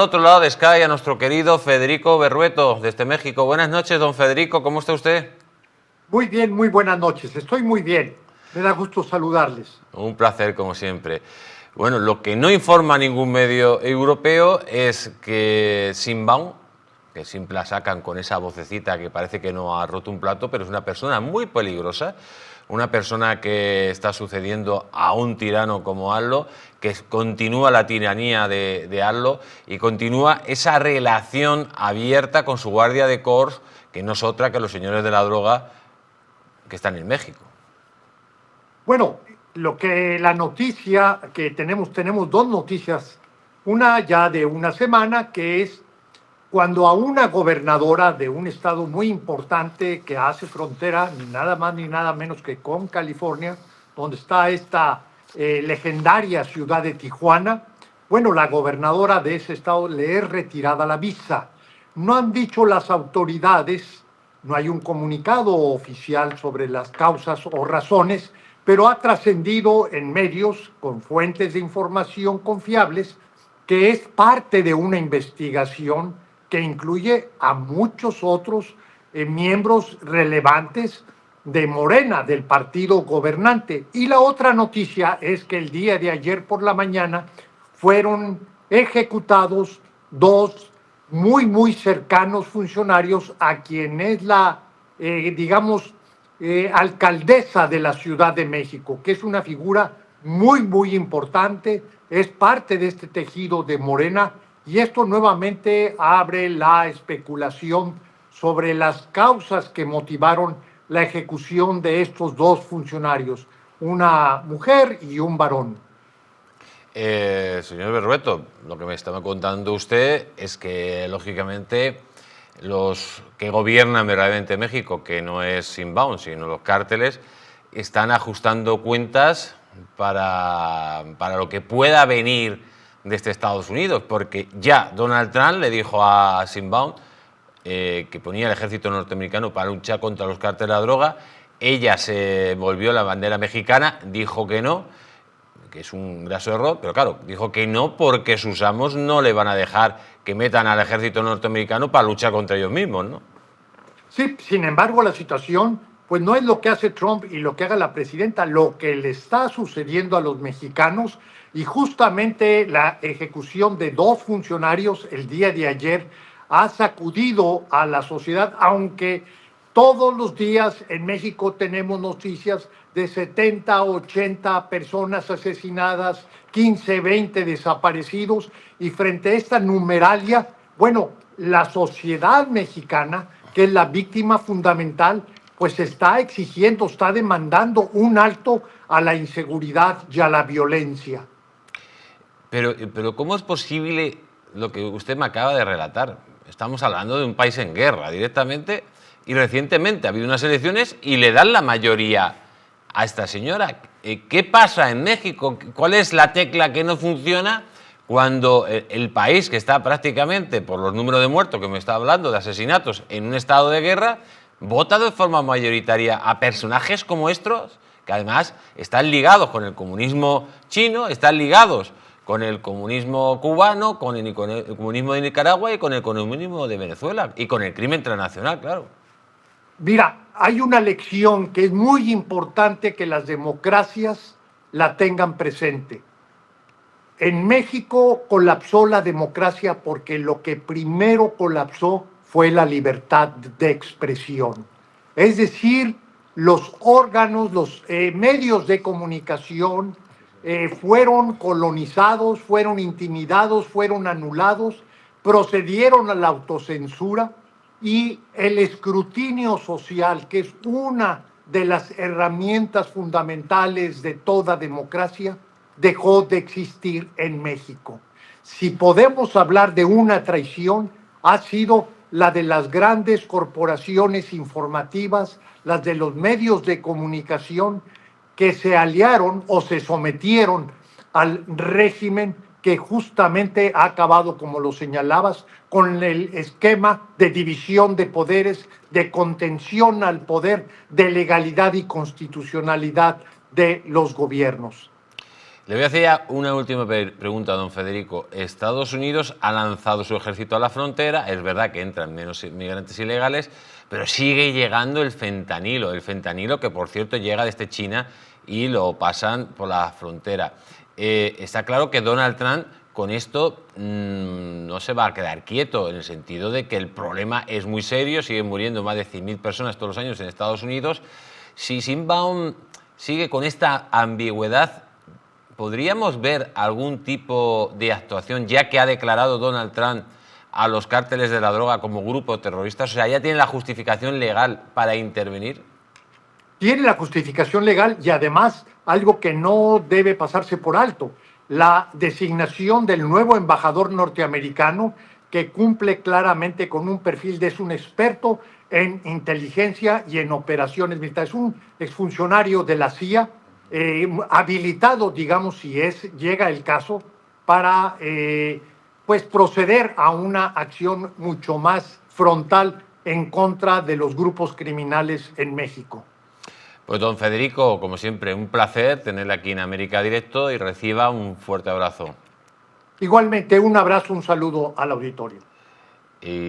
Al otro lado de Sky a nuestro querido Federico Berrueto, desde México. Buenas noches, don Federico, ¿cómo está usted? Muy bien, muy buenas noches. Estoy muy bien. Me da gusto saludarles. Un placer, como siempre. Bueno, lo que no informa ningún medio europeo es que Sheinbaum, que siempre la sacan con esa vocecita que parece que no ha roto un plato, pero es una persona muy peligrosa, una persona que está sucediendo a un tirano como Allo, que continúa la tiranía de Allo y continúa esa relación abierta con su guardia de corps, que no es otra que los señores de la droga que están en México. Bueno, la noticia que tenemos dos noticias. Una ya de una semana, que es cuando a una gobernadora de un estado muy importante que hace frontera ni nada más ni nada menos que con California, donde está esta legendaria ciudad de Tijuana, bueno, la gobernadora de ese estado le es retirada la visa. No han dicho las autoridades, no hay un comunicado oficial sobre las causas o razones, pero ha trascendido en medios con fuentes de información confiables que es parte de una investigación que incluye a muchos otros miembros relevantes de Morena, del partido gobernante. Y la otra noticia es que el día de ayer por la mañana fueron ejecutados dos muy cercanos funcionarios a quien es la, alcaldesa de la Ciudad de México, que es una figura muy importante, es parte de este tejido de Morena, y esto nuevamente abre la especulación sobre las causas que motivaron la ejecución de estos dos funcionarios, una mujer y un varón. Señor Berrueto, lo que me estaba contando usted es que, lógicamente, los que gobiernan verdaderamente México, que no es Sheinbaum, sino los cárteles, están ajustando cuentas para lo que pueda venir desde Estados Unidos, porque ya Donald Trump le dijo a Sheinbaum que ponía el ejército norteamericano para luchar contra los cárteles de la droga. Ella se volvió la bandera mexicana, dijo que no, que es un graso error, pero claro, dijo que no porque sus amos no le van a dejar que metan al ejército norteamericano para luchar contra ellos mismos, ¿no? Sí, sin embargo, la situación pues no es lo que hace Trump y lo que haga la presidenta, lo que le está sucediendo a los mexicanos, y justamente la ejecución de dos funcionarios el día de ayer ha sacudido a la sociedad, aunque todos los días en México tenemos noticias de 70, 80 personas asesinadas, 15, 20 desaparecidos, y frente a esta numeralia, bueno, la sociedad mexicana, que es la víctima fundamental, pues está exigiendo, está demandando un alto a la inseguridad y a la violencia. Pero ¿cómo es posible lo que usted me acaba de relatar? Estamos hablando de un país en guerra directamente, y recientemente ha habido unas elecciones y le dan la mayoría a esta señora. ¿Qué pasa en México? ¿Cuál es la tecla que no funciona cuando el país, que está prácticamente, por los números de muertos que me está hablando, de asesinatos, en un estado de guerra, vota de forma mayoritaria a personajes como estos, que además están ligados con el comunismo chino, están ligados con el comunismo cubano, con el comunismo de Nicaragua y con el comunismo de Venezuela y con el crimen transnacional, claro? Mira, hay una lección que es muy importante que las democracias la tengan presente. En México colapsó la democracia porque lo que primero colapsó fue la libertad de expresión. Es decir, los órganos, los medios de comunicación fueron colonizados, fueron intimidados, fueron anulados, procedieron a la autocensura, y el escrutinio social, que es una de las herramientas fundamentales de toda democracia, dejó de existir en México. Si podemos hablar de una traición, ha sido la de las grandes corporaciones informativas, las de los medios de comunicación, que se aliaron o se sometieron al régimen que justamente ha acabado, como lo señalabas, con el esquema de división de poderes, de contención al poder, de legalidad y constitucionalidad de los gobiernos. Le voy a hacer ya una última pregunta, don Federico. Estados Unidos ha lanzado su ejército a la frontera, es verdad que entran menos migrantes ilegales, pero sigue llegando el fentanilo que por cierto llega desde China y lo pasan por la frontera. Está claro que Donald Trump con esto no se va a quedar quieto, en el sentido de que el problema es muy serio, siguen muriendo más de 100.000 personas todos los años en Estados Unidos. Si Sheinbaum sigue con esta ambigüedad, ¿podríamos ver algún tipo de actuación, ya que ha declarado Donald Trump a los cárteles de la droga como grupos terroristas? O sea, ¿ya tiene la justificación legal para intervenir? Tiene la justificación legal y además algo que no debe pasarse por alto, la designación del nuevo embajador norteamericano que cumple claramente con un perfil de es un experto en inteligencia y en operaciones militares, un exfuncionario de la CIA, habilitado, digamos, si llega el caso, para pues proceder a una acción mucho más frontal en contra de los grupos criminales en México. Pues don Federico, como siempre, un placer tenerle aquí en América Directo y reciba un fuerte abrazo. Igualmente, un abrazo, un saludo al auditorio. Y